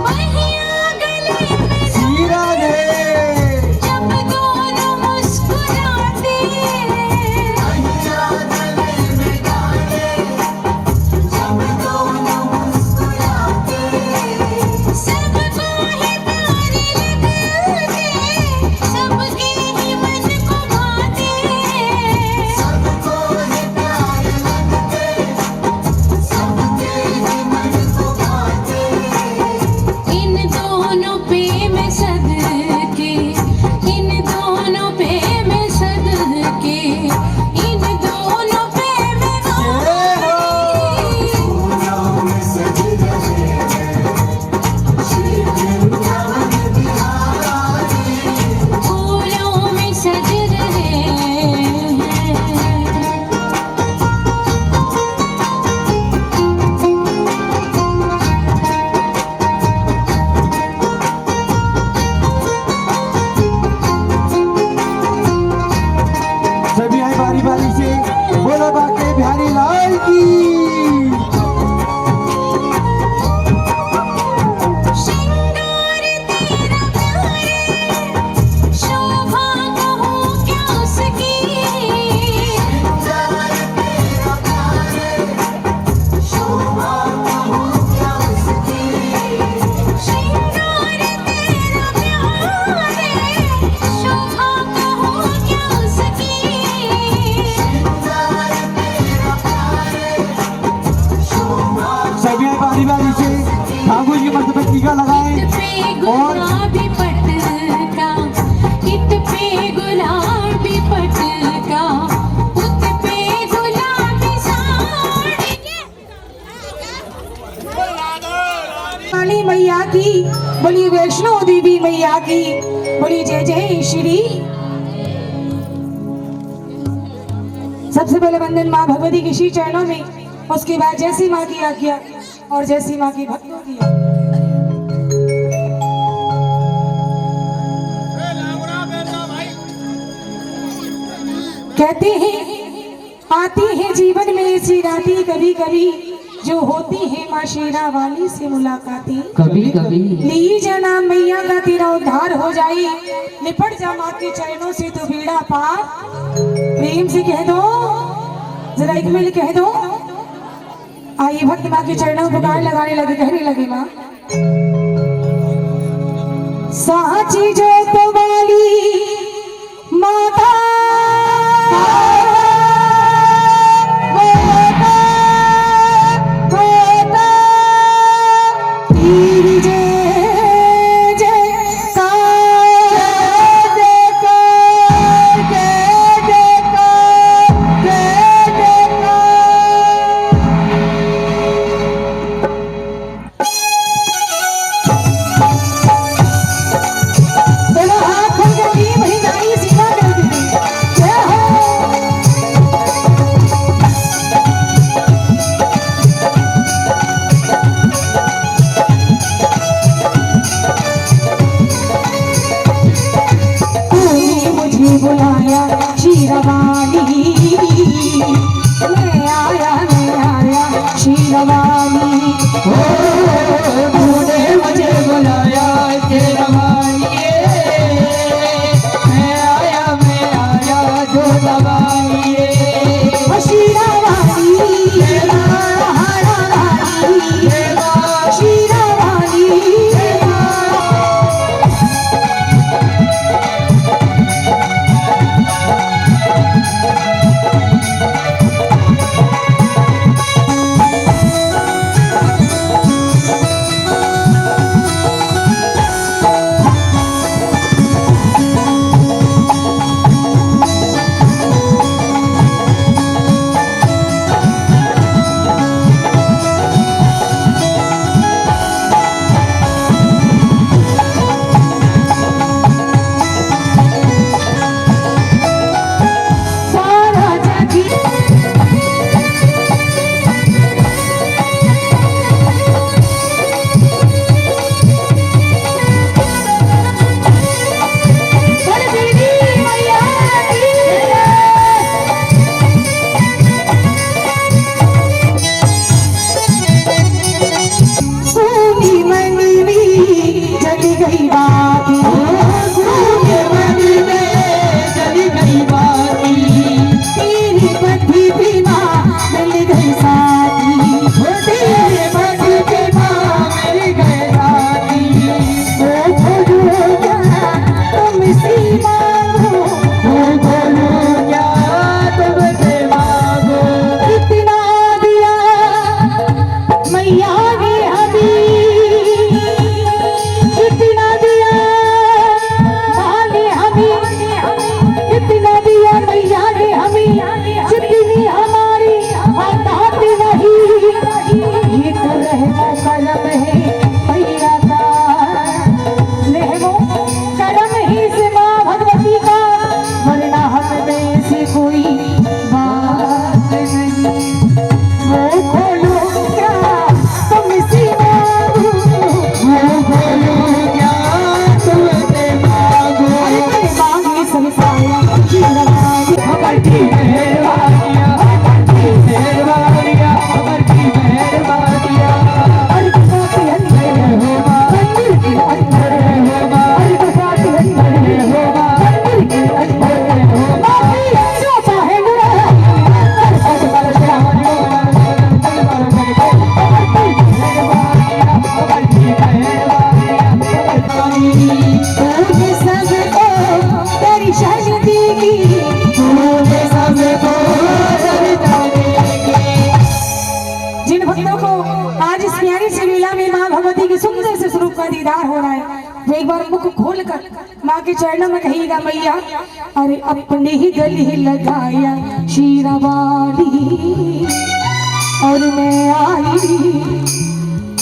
महिया गले में हीरा रे जब दोनों मुस्कुराते सबको ही प्यारे लगते सबके ही मन को भाते इन दोनों पे मैं सदके इन दोनों पे मैं सदके इन दोनों पे मैं फूलों में सज रहे हैं सभी आए बारी बारी से बोलो बाके बिहारी लाल की श्रृंगार तेरा प्यारे शोभा कहूँ क्या उसकी श्रृंगार तेरा प्यारे शोभा कहूँ क्या उसकी सभी आए बारी बारी से ठाकुर जी मस्त पे टीका लगाए इत पे गुलाबी पटका इत पे गुलाबी पटका उत पे गुलाबी साड़ी काली मैया की बोली वैष्णो देवी मैया की बोली जय जय श्री। सबसे पहले वंदन माँ भगवती के श्री चरणों में, उसके बाद जैसी माँ की आज्ञा और जैसी माँ की भक्तों की आज्ञा। कहते हैं आती है जीवन में ऐसी रातें कभी कभी जो होती है माँ शेरा वाली से मुलाकातें कभी कभी ली जाना मैया का तेरा उद्धार हो जाए निपट जा माँ के चरणों से तो बेड़ा पार। प्रेम से कह दो जरा एक मिनट कह दो। आइए भक्त माँ के चरणों को गान लगाने लगे कहने लगे माँ साची जो तो वाली माता तेरी जय जयकार जयकार जय जयकार जय जयकार। बोलो हाथ खोल के की वही गाई सीमा कर दी जय हो। तूने मुझे बुलाया शीरवानी मैं आया शीरवानी हो तूने मुझे बुलाया शीरवानी मैं आया जो दवानी शीरवानी शीरवानी गई बाती के मन में चली गई बाती तेरी बद्धी भी माँ मिल गई साथी तेरे मन के माँ मेरी गए राती ओ बोलो क्या तुमसे मांगो बोलो क्या तुमसे मांगो इतना दिया मैया ने हमें इतना दिया माँ ने हमें इतना दिया मैया ने हमें जितनी हमारी औकात नहीं ये तो रहमो करम है मैया का रहमो करम ही से माँ भगवती का वरना हम में से कोई बात नहीं वो खोलो क्या तुमसे मांगू बोलो क्या तुमसे मांगो अरे तेरे मांगे संसाया जीवनागी अमर की मेहरबानियाँ अमर की मेहरबानियाँ और गुफा के अंदर मंदिर के अंदर और गुफा के अंदर मंदिर के अंदर माफी सोता है तूने सबको तेरी शक्ति की तूने सबको जिन भक्तों को आज इस प्यारी सी लीला में माँ भगवती के सुंदर से स्वरूप का दीदार हो रहा है वो एक बार मुख खोल कर माँ के चरणों में कहिएगा मैया अरे अपने ही गले लगाया शीरावाली और मैं आई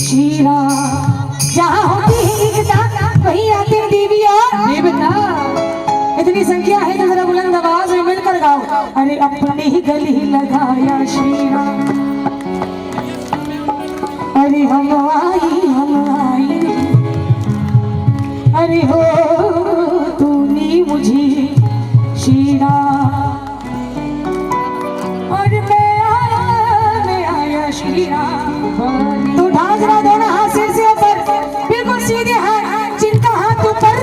शीरा जहाँ होती है एकता वहीं आते हैं देविया देवता इतनी संख्या है तो जरा बुलंद आवाज में मिलकर गाओ अरे अपने ही गले लगाया शीरा अरे हम आई अरे हो तूने मुझे शीरा और मैं आया शीरा तो ढाल जरा दोनों हाथ सिर से ऊपर बिल्कुल सीधे हाथ जिनका हाथ ऊपर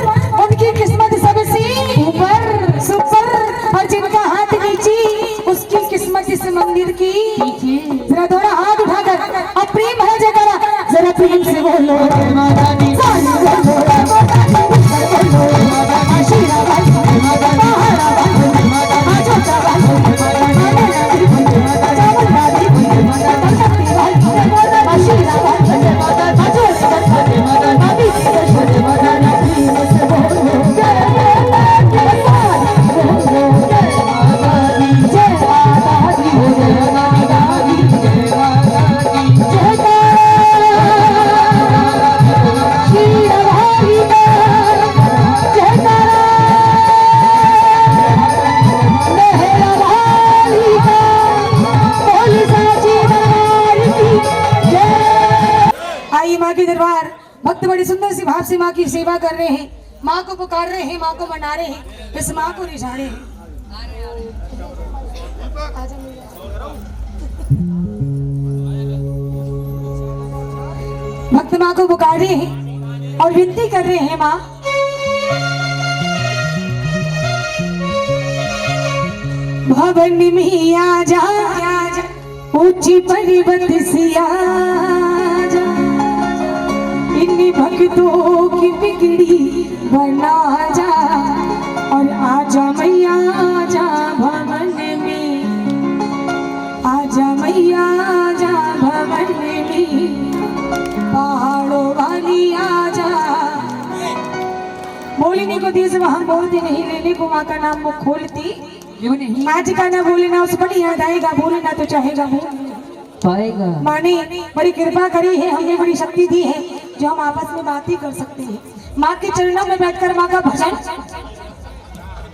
उनकी किस्मत सबसे ऊपर सुपर और जिनका हाथ नीचे उसकी किस्मत इस मंदिर की जरा दोनों हाथ उठाकर अब प्रेम भरा जगह जरा प्रेम से बोलो माता दी माँ के दरबार भक्त बड़ी सुंदर सी भाव से माँ की सेवा कर रहे हैं माँ को पुकार रहे हैं माँ को मना रहे हैं इस माँ को रिझाने हैं भक्त माँ को पुकार रहे हैं और विनती कर रहे हैं माँ भवन में आ जा ऊंची पर्वत से आ जा इन भक्तों की बिगड़ी बना जा और आजा मैया आजा भवन में आजा मैया आजा भवन में पहाड़ों वाली आजा बोलने को दिए जब हम बोलते नहीं लेने को माँ का नाम वो खोलती आज का ना बोले ना उस बड़ी याद आएगा बोले ना तो चाहेगा बोल पाएगा माँ ने बड़ी कृपा करी है हमने बड़ी शक्ति दी है जो हम आपस में बात ही कर सकते हैं माँ के चरणों में बैठकर माँ का भजन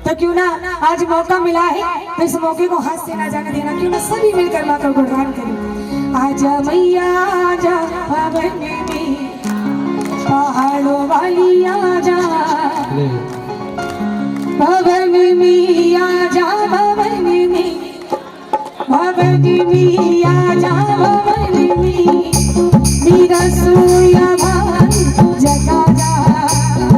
तो क्यों ना आज मौका मिला है तो इस मौके को हाथ से ना जाने देना क्यों ना सभी मिलकर माँ का गुणगान करें आजा मैया आजा भवन में पहाड़ों वाली आजा भवन में आजा भवन में भवन में आजा भवन में मेरा सोया भान जगा जा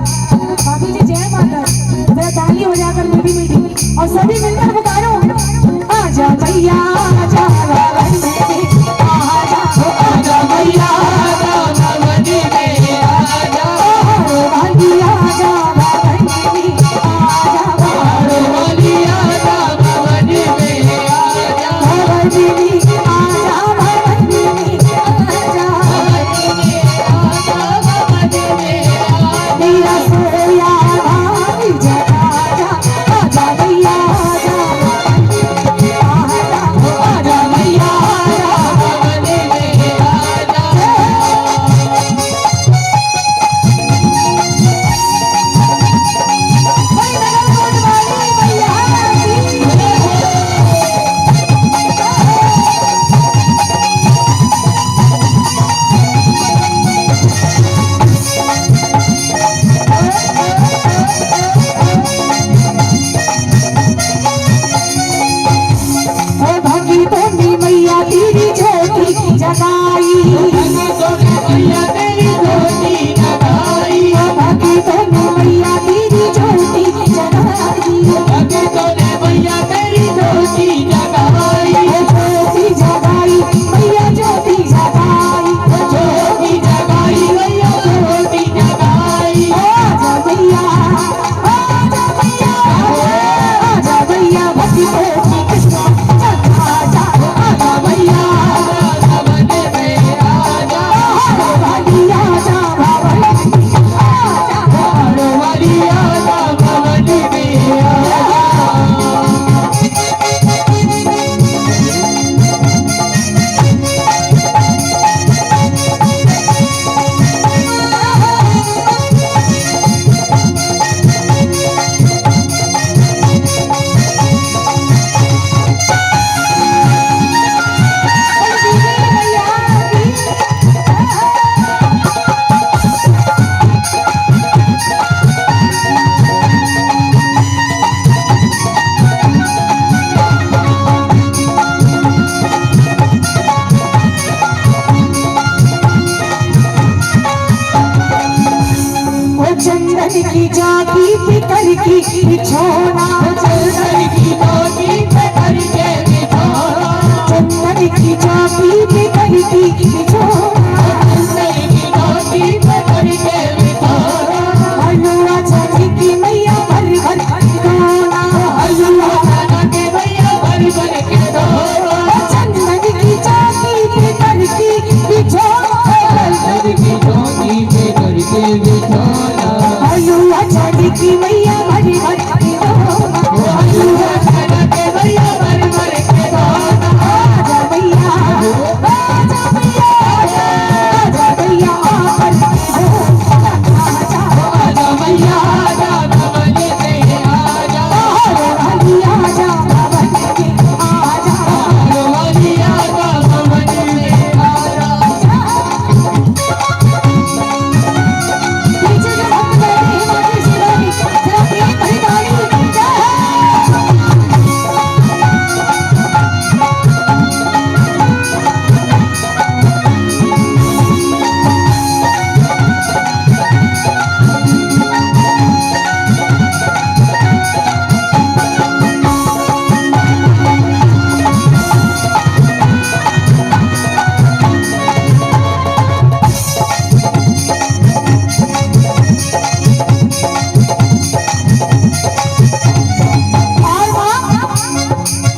मैया तेरी ज्योति जगाई, भक्तों ने मैया तेरी ज्योति जगाई, भक्तों ने मैया तेरी ज्योति जगाई, ज्योति जगाई मैया ज्योति जगाई, ज्योति जगाई मैया ज्योति जगाई। आजा मैया आजा मैया आजा मैया भक्तों की कृष्णा आजा आजा मैया भवन में आजा, वाली आजा भवन आजा वाली आजा भवन में आजा। चंदन की जाती पितर की बिछोना, चंदन की ज्योति पे करके बिछोना, चंदन की जाती पितर की बिछोना, चंदन की ज्योति पे करके बिछोना, हलवा चंदी की मैया भर भर दोना, हलवा खाना के भैया भर भर के दो, चंदन की जाती पितर की बिछोना, चंदन की ज्योति पे करके बिछोना, हलवा चंदी की मैया भर भर दोना, हलवा खाना के भैया भर भर के दो। आजा मैया आजा मैया आजा मैया आकर आजा आजा मैया आजा भवन में आजा, वाली आजा भवन में आजा वाली आजा भवन में आजा। पीछे जो भक्त बैठे हैं माटी सिरानी जरा प्रेम भरी ताली जय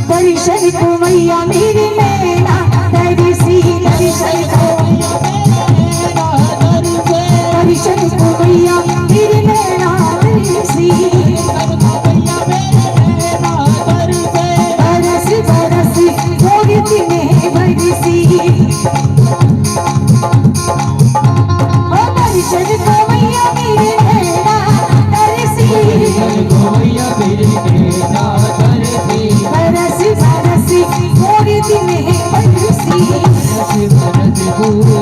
दर्शन को मैया मेरी नैना दर्शी दर्शन को दर्शन को मैया मेरी नैना दर्शी बरस बरस मोरती में बरसी ओ दर्शन को मैया मेरी नैना दर्शी गोया मेरे बेटा करती, बरस बरस मोरती में बरसी भरत पूरे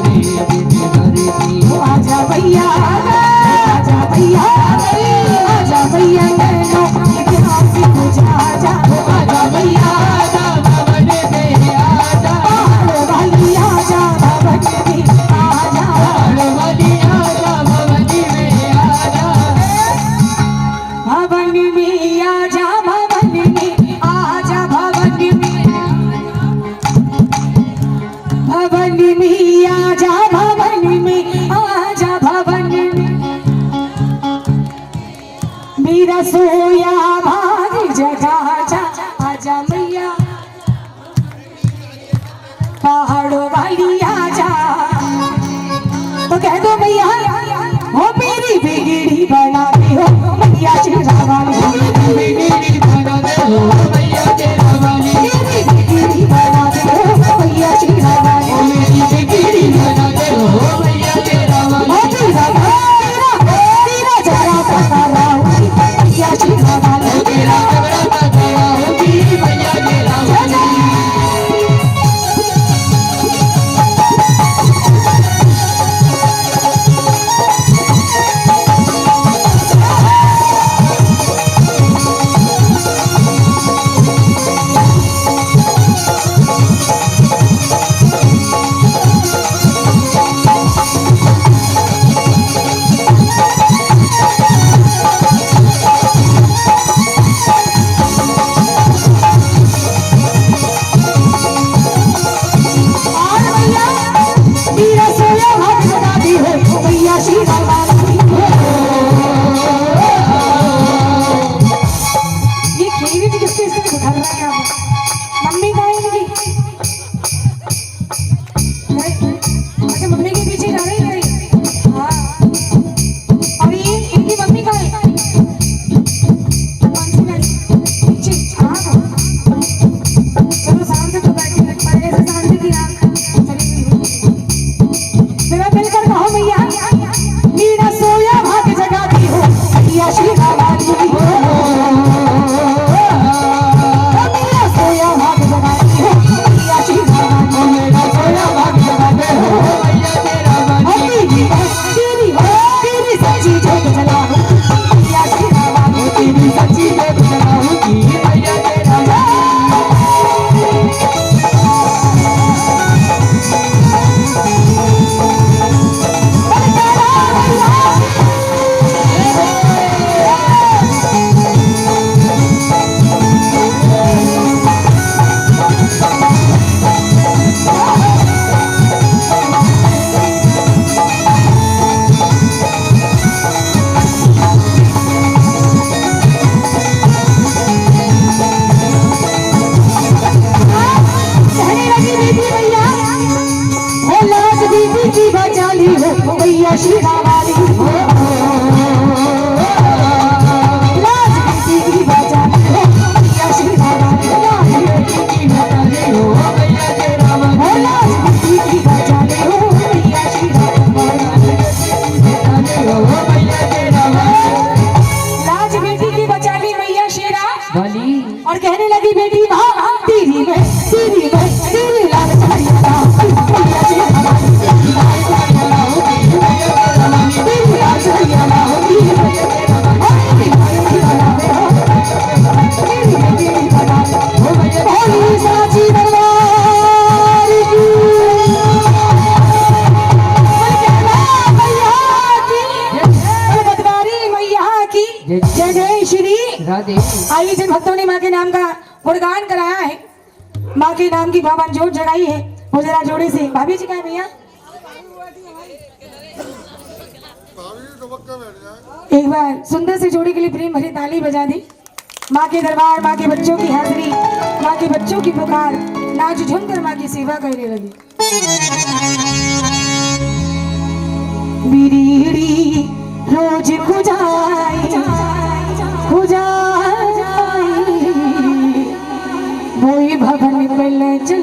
दिन करती, आजा भैया आजा भैया आजा भैया नैनो इतिहास पूजा आजा आजा भैया आजा भवन में आजा, वाली आजा भवन में आजा वाली आजा भवन में आजा, भवन में आजा भवन में आजा भवन में भवन में आजा भवन में आजा भवन में मेरा सोया भाग जगा जा आजा मैया पहाड़ों वाली आजा तो कह दो मैया हो मेरी बिगड़ी बना दे हो मैया चिड़ा वाली मेरी बना दे हो मैया तेरा वाली, मेरी बिगड़ी बना दे हो मैया चिड़ा वाली मेरी बिगड़ी बना दे हो मैया तेरा वाली, हो तेरा तेरा जरा पता रहा मैया चिड़ा वाली तेरा जबरा पकड़ा होगी मैया तेरा वाली। शेरा वाली मेरा सोया भाग जगाती हो मैया शेरा वाली मेरा सोया भाग जगाते हो मैया शेरा वाली तेरी सच्ची जोत जलाओ मैया शेरा वाली तेरी सच्ची जोत जलाओ की मैया शेरा वाली कहने लगी बेटी मैया हो लाज बीबी की बचाली हो मैया शेरा वाली लाज बीबी की बचाली हो मैया शेरा वाली लाज बीबी की बचाली हो मैया शेरा वाली लाज बीबी की बचाली हो मैया शेरा वाली लाज बेटी की बचाली मैया शेरा वाली और कहने लगी बेटी माँ तेरी मैं तेरी लाल साड़ियाँ लाओ मैया शेरा वाली तेरी लाल साड़ियाँ लाओ तेरी लाल साड़ियाँ लाओ तेरी लाल साड़ियाँ लाओ तेरी बेटी बता हो मैया भोली साची दरबार की मतवारी मैया की जय जय श्री राधे। आइए जिन भक्तों ने माँ के नाम का गुणगान कराया है माँ के नाम की भवन जोत जगाई है वो जरा जोड़े से भाभी जी का है भैया एक बार सुंदर से जोड़ी के लिए प्रेम भरी ताली बजा दी। माँ के दरबार माँ के बच्चों की हाजिरी माँ के बच्चों की पुकार नाच झूम कर माँ की सेवा करने लगी। बीड़ी रोज खुजाई मोई भवन पहले चल